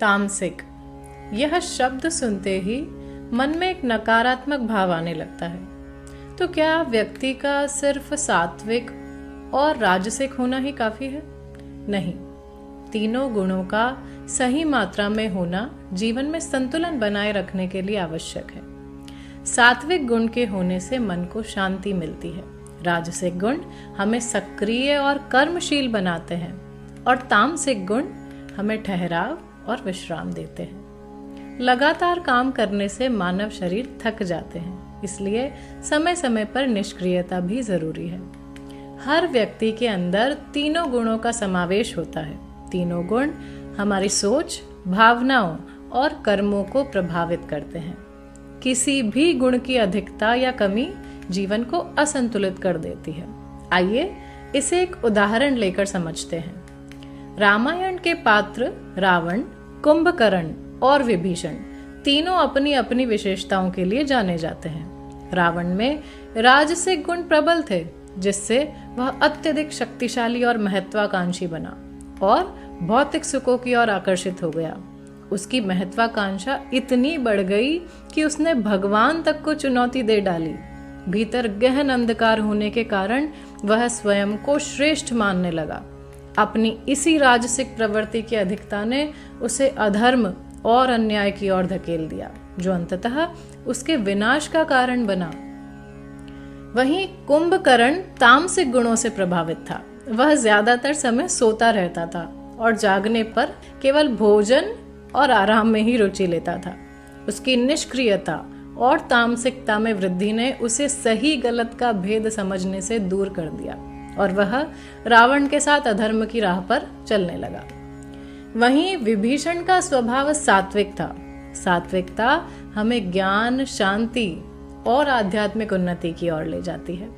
तामसिक, यह शब्द सुनते ही मन में एक नकारात्मक भाव आने लगता है। तो क्या व्यक्ति का सिर्फ सात्विक और राजसिक होना ही काफी है? नहीं, तीनों गुणों का सही मात्रा में होना जीवन में संतुलन बनाए रखने के लिए आवश्यक है। सात्विक गुण के होने से मन को शांति मिलती है, राजसिक गुण हमें सक्रिय और कर्मशील बनाते हैं और तामसिक गुण हमें ठहराव और विश्राम देते हैं। लगातार काम करने से मानव शरीर थक जाते हैं, इसलिए समय समय पर निष्क्रियता भी जरूरी है। हर व्यक्ति के अंदर तीनों गुणों का समावेश होता है। तीनों गुण हमारी सोच, भावनाओं और कर्मों को प्रभावित करते हैं। किसी भी गुण की अधिकता या कमी जीवन को असंतुलित कर देती है। आइए इसे एक उदाहरण लेकर समझते हैं। रामायण के पात्र रावण, कुंभकर्ण और विभीषण तीनों अपनी अपनी विशेषताओं के लिए जाने जाते हैं। रावण में राजसिक गुण प्रबल थे, जिससे वह अत्यधिक शक्तिशाली और महत्वाकांक्षी बना और भौतिक सुखों की ओर आकर्षित हो गया। उसकी महत्वाकांक्षा इतनी बढ़ गई कि उसने भगवान तक को चुनौती दे डाली। भीतर गहन अंधकार होने के कारण वह स्वयं को श्रेष्ठ मानने लगा। अपनी इसी राजसिक प्रवृत्ति की अधिकता ने उसे अधर्म और अन्याय की ओर धकेल दिया, जो अंततः उसके विनाश का कारण बना। वहीं कुंभकर्ण तामसिक गुणों से प्रभावित था। वह ज्यादातर समय सोता रहता था और जागने पर केवल भोजन और आराम में ही रुचि लेता था। उसकी निष्क्रियता और तामसिकता में वृद्धि ने उसे सही गलत का भेद समझने से दूर कर दिया और वह रावण के साथ अधर्म की राह पर चलने लगा। वहीं विभीषण का स्वभाव सात्विक था। सात्विकता हमें ज्ञान, शांति और आध्यात्मिक उन्नति की ओर ले जाती है।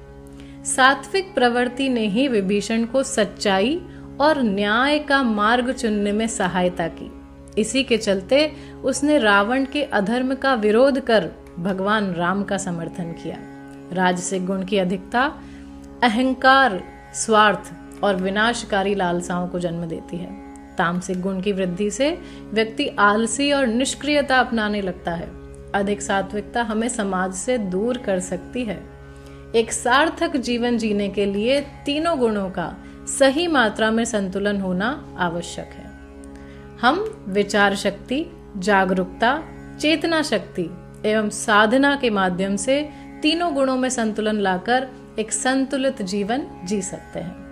सात्विक प्रवृत्ति ने ही विभीषण को सच्चाई और न्याय का मार्ग चुनने में सहायता की। इसी के चलते उसने रावण के अधर्म का विरोध कर भगवान राम का समर्थन किया। राजसिक गुण की अधिकता अहंकार, स्वार्थ और विनाशकारी लालसाओं को जन्म देती है। तामसिक गुण की वृद्धि से व्यक्ति आलसी और निष्क्रियता अपनाने लगता है। अधिक सात्विकता हमें समाज से दूर कर सकती है। एक सार्थक जीवन जीने के लिए तीनों गुणों का सही मात्रा में संतुलन होना आवश्यक है। हम विचार शक्ति, जागरूकता, चेतना शक्ति एवं साधना के माध्यम से तीनों गुणों में संतुलन लाकर एक संतुलित जीवन जी सकते हैं।